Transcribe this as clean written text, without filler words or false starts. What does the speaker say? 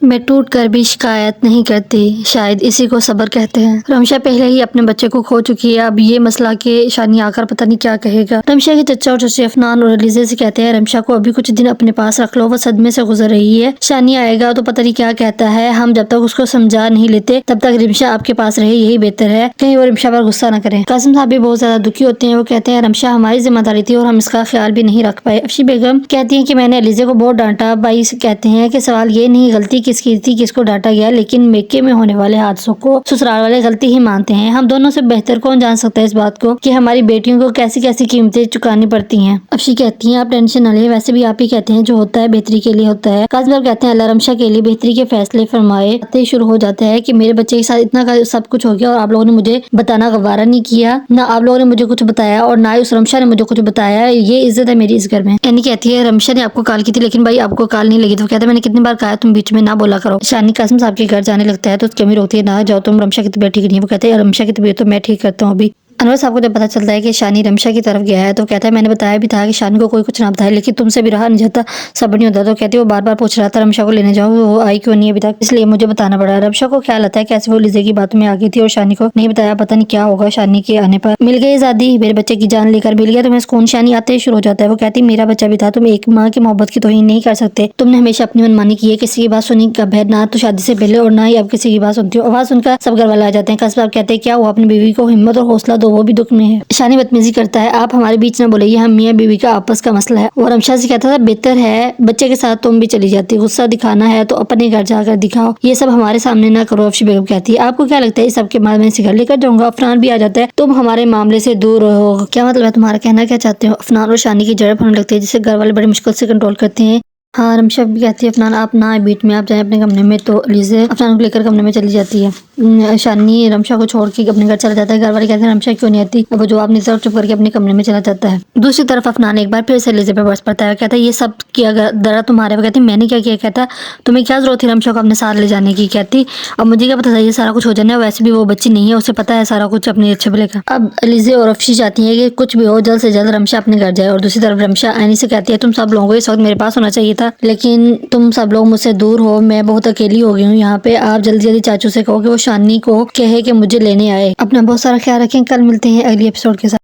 मैं टूट कर भी शिकायत नहीं करती, शायद इसी को सब्र कहते हैं। रमशा पहले ही अपने बच्चे को खो चुकी है, अब ये मसला कि शानी आकर पता नहीं क्या कहेगा। रमशा के चचा और चची अफनान और अलीज़े से कहते हैं रमशा को अभी कुछ दिन अपने पास रख लो, वो सदमे से गुजर रही है। शानी आएगा तो पता नहीं क्या कहता है, हम जब तक उसको समझा नहीं लेते तब तक रमशा आपके पास रहे, यही बेहतर है, कहीं वो रमशा पर गुस्सा न करे। कासिम साहब भी बहुत ज्यादा दुखी होते हैं, वो कहते हैं रमशा हमारी जिम्मेदारी थी और हम इसका ख्याल भी नहीं रख पाए। अफशी बेगम कहती है कि मैंने अलीज़े को बहुत डांटा। भाई कहते हैं कि सवाल ये नहीं गलती किसकी थी, किसको डांटा गया, लेकिन मेके में होने वाले हादसों को ससुराल वाले गलती ही मानते हैं। हम दोनों से बेहतर कौन जान सकता है इस बात को कि हमारी बेटियों को कैसी कैसी कीमतें चुकानी पड़ती हैं। अफशी कहती हैं आप टेंशन न लें, वैसे भी आप ही कहते हैं जो होता है बेहतरी के लिए होता है। कासिम साहब कहते हैं अल्लाह रमशा के लिए बेहतरी के फैसले फरमाए। आते ही शुरू हो जाता है कि मेरे बच्चे के साथ इतना सब कुछ हो गया और आप लोगों ने मुझे बताना गवारा नहीं किया, ना आप लोगों ने मुझे कुछ बताया और ना ही उस रमशा ने मुझे कुछ बताया। ये इज्जत है मेरी इस घर में। यानी कहती है रमशा ने आपको कॉल की थी लेकिन भाई आपको कॉल नहीं लगी, तो कहता है मैंने कितनी बार कहा तुम बीच में ना बोला करो। शानी कासिम साहब के घर जाने लगता है तो उसकी अम्मी रोकती है ना जाओ तुम, रमशा की तबीयत ठीक नहीं है। वो कहते हैं रमशा की तबीयत तो मैं ठीक करता हूँ अभी। अनवर साहब को जब पता चलता है कि शानी रमशा की तरफ गया है तो कहता है मैंने बताया भी था कि शानी को कोई कुछ ना बताए, लेकिन तुमसे भी रहा नहीं जाता, सब्र नहीं होता। तो कहती है वो बार बार पूछ रहा था रमशा को लेने जाओ, वो आई क्यों नहीं अभी तक, इसलिए मुझे बताना पड़ा। रमशा को ख्याल आता है कैसे वो लिजे की बातों में आ गई थी और शानी को नहीं बताया, पता नहीं क्या होगा शानी के आने पर। मिल गई आजादी, मेरे बच्चे की जान लेकर मिल गया तुम्हें सुकून। शानी आते ही शुरू हो जाता है, वो कहती मेरा बच्चा भी था, तुम एक माँ की मोहब्बत की तौहीन नहीं कर सकते, तुमने हमेशा अपनी मनमानी की है, किसी की बात सुनी कब है, ना तो शादी से पहले और ना ही अब किसी की बात सुनती हो। आवाज सुनकर सब घर वाले आ जाते हैं। कासिम साहब कहते हैं क्या हुआ, अपनी बीवी को हिम्मत और हौसला दो, वो भी दुख में है। शानी बदतमीजी करता है, आप हमारे बीच न बोले, ये हम मियाँ बीवी का आपस का मसला है। और रमशा से कहता था बेहतर है बच्चे के साथ तुम भी चली जाती, गुस्सा दिखाना है तो अपने घर जाकर दिखाओ, ये सब हमारे सामने ना करो। अफशी बेगम कहती है आपको क्या लगता है इस सबके बाद मैं इसे घर लेकर जाऊंगा। अफनान भी आ जाता है, तुम हमारे मामले से दूर रहो। क्या मतलब है तुम्हारा, कहना क्या चाहते हो। अफनान और शानी की झड़प होने लगती है जिसे घर वाले बड़ी मुश्किल से कंट्रोल करते हैं। हाँ रमशा भी कहती है अफनान आप ना बीच में, आप जाए अपने कमरे में, तो अलीज़े अफनान को लेकर कमरे में चली जाती है। शानी रमशा को छोड़ के अपने घर चला जाता है। घर वाले कहते हैं रमशा क्यों नहीं आती, अब वो जवाब नहीं देता, चुप करके अपने कमरे में चला जाता है। दूसरी तरफ अफनान एक बार फिर से अलीज़े पे बरस पड़ता है, कहता है ये सब किया दरा तुम्हारे। वो कहती मैंने क्या किया, कहता तुम्हें क्या जरूरत थी रमशा को अपने साथ ले जाने की। कहती अब मुझे क्या पता था ये सारा कुछ हो जाना है, वैसे भी वो बच्ची नहीं है, उसे पता है सारा कुछ अपने अच्छे भले का। अब अलीज़े और अफशी चाहती है कि कुछ भी हो जल्द से जल्द रमशा अपने घर जाए। और दूसरी तरफ रमशा आनी से कहती है तुम सब लोगों को इस वक्त मेरे पास होना चाहिए था, लेकिन तुम सब लोग मुझसे दूर हो, मैं बहुत अकेली हो गई हूँ यहाँ पे। आप जल्दी जल्दी चाचू से कहो कि वो शानी को कहे कि मुझे लेने आए। अपना बहुत सारा ख्याल रखें, कल मिलते हैं अगली एपिसोड के साथ।